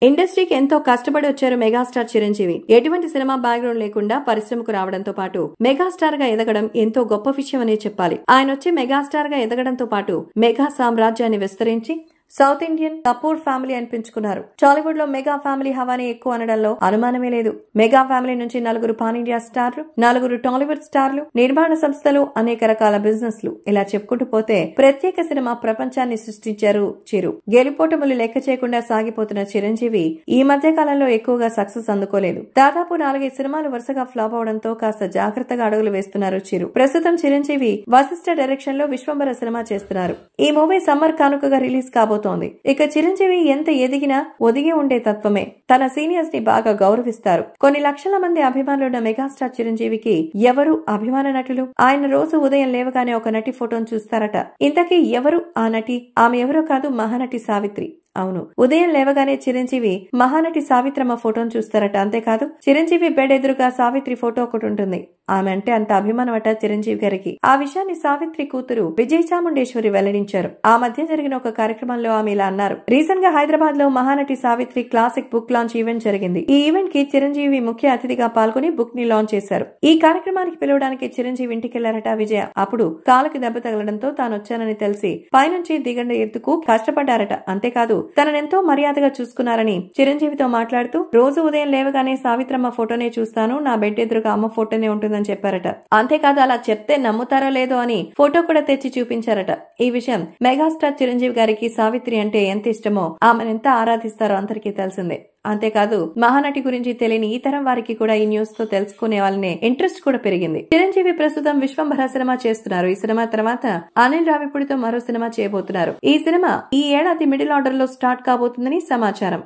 ఇండస్ట్రీకి ఎంతో కష్టపడి వచ్చారు మెగాస్టార్ చిరంజీవి. ఎటువంటి సినిమా బ్యాక్గ్రౌండ్ లేకుండా పరిశ్రమకు రావడంతో పాటు మెగాస్టార్ గా ఎదగడం ఎంతో గొప్ప విషయం అనే చెప్పాలి. ఆయన వచ్చి మెగాస్టార్ గా ఎదగడంతో పాటు మెగా సామ్రాజ్యాన్ని విస్తరించి సౌత్ ఇండియన్ కపూర్ ఫ్యామిలీ అనిపించుకున్నారు. టాలీవుడ్ లో మెగా ఫ్యామిలీ హవానే ఎక్కువ అనడంలో అనుమానమే లేదు. మెగా ఫ్యామిలీ నుంచి 4 పాన్ ఇండియా స్టార్లు, 4 టాలీవుడ్ స్టార్లు, నిర్మాణ సంస్థలు, అనేక రకాల బిజినెస్ లు, ఇలా చెప్పుకుంటూ పోతే ప్రత్యేక సినిమా ప్రపంచాన్ని సృష్టించారు చిరు. గెలుపోటములు లెక్క చేయకుండా సాగిపోతున్న చిరంజీవి ఈ మధ్య కాలంలో ఎక్కువగా సక్సెస్ అందుకోలేదు. దాదాపు 4 సినిమాలు వరుసగా ఫ్లాప్ అవడంతో కాస్త జాగ్రత్తగా అడుగులు వేస్తున్నారు చిరు. ప్రస్తుతం చిరంజీవి వశిష్ఠ డైరెక్షన్ లో విశ్వంబర సినిమా చేస్తున్నారు. ఈ మూవీ సమ్మర్ కానుకగా రిలీజ్ కాబోతోంది. ఇక చిరంజీవి ఎంత ఎదిగినా ఒదిగి ఉండే తత్వమే. తన సీనియర్స్ ని బాగా గౌరవిస్తారు. కొన్ని లక్షల మంది అభిమానులున్న మెగాస్టార్ చిరంజీవికి ఎవరు అభిమాన నటులు? ఆయన రోజు ఉదయం లేవగానే ఒక నటి ఫోటోను చూస్తారట. ఇంతకీ ఎవరు ఆ నటి? ఆమె ఎవరో కాదు, మహానటి సావిత్రి. అవును, ఉదయం లేవగానే చిరంజీవి మహానటి సావిత్రమ్మ ఫోటోను చూస్తారట. అంతేకాదు, చిరంజీవి బెడ్ ఎదురుగా సావిత్రి ఫోటో ఒకటి ఉంటుంది. ఆమె అంటే అంత అభిమానమట చిరంజీవి గారికి. ఆ విషయాన్ని సావిత్రి కూతురు విజయ చాముండేశ్వరి వెల్లడించారు. ఆ మధ్య జరిగిన ఒక కార్యక్రమంలో ఆమె ఇలా అన్నారు. రీసెంట్ గా హైదరాబాద్ లో Mahanati Savitri classic book launch event జరిగింది. ఈ ఈవెంట్ కి చిరంజీవి ముఖ్య అతిథిగా పాల్గొని బుక్ ని లాంచ్ చేశారు. ఈ కార్యక్రమానికి పిలవడానికి చిరంజీవి ఇంటికెళ్లారట విజయ. అప్పుడు కాలుకి దెబ్బ తగలడంతో తాను వచ్చానని తెలిసి పైనుంచి దిగండి ఎత్తుకు కష్టపడ్డారట. అంతేకాదు, తననెంతో మర్యాదగా చూసుకున్నారని చిరంజీవితో మాట్లాడుతూ, రోజు ఉదయం లేవగానే సావిత్రమ్మ ఫోటోనే చూస్తాను, నా బెడ్ ఎదురుగా అమ్మ ఫోటోనే ఉంటుందని చెప్పారట. అంతేకాదు, అలా చెప్తే నమ్ముతారో లేదో అని ఫోటో కూడా తెచ్చి చూపించారట. ఈ విషయం మెగాస్టార్ చిరంజీవి గారికి సావిత్రి అంటే ఎంత ఇష్టమో, ఆమెనెంత ఆరాధిస్తారో అందరికీ తెలిసిందే. అంతేకాదు, మహానటి గురించి తెలియని ఈ తరం వారికి కూడా ఈ న్యూస్ తో తెలుసుకునే వాళ్ళనే ఇంట్రెస్ట్ కూడా పెరిగింది. చిరంజీవి ప్రస్తుతం విశ్వంభర సినిమా చేస్తున్నారు. ఈ సినిమా తర్వాత అనిల్ రావిపూడితో మరో సినిమా చేయబోతున్నారు. ఈ సినిమా ఈ ఏడాది మిడిల్ ఆర్డర్ లో స్టార్ట్ కాబోతుందని సమాచారం.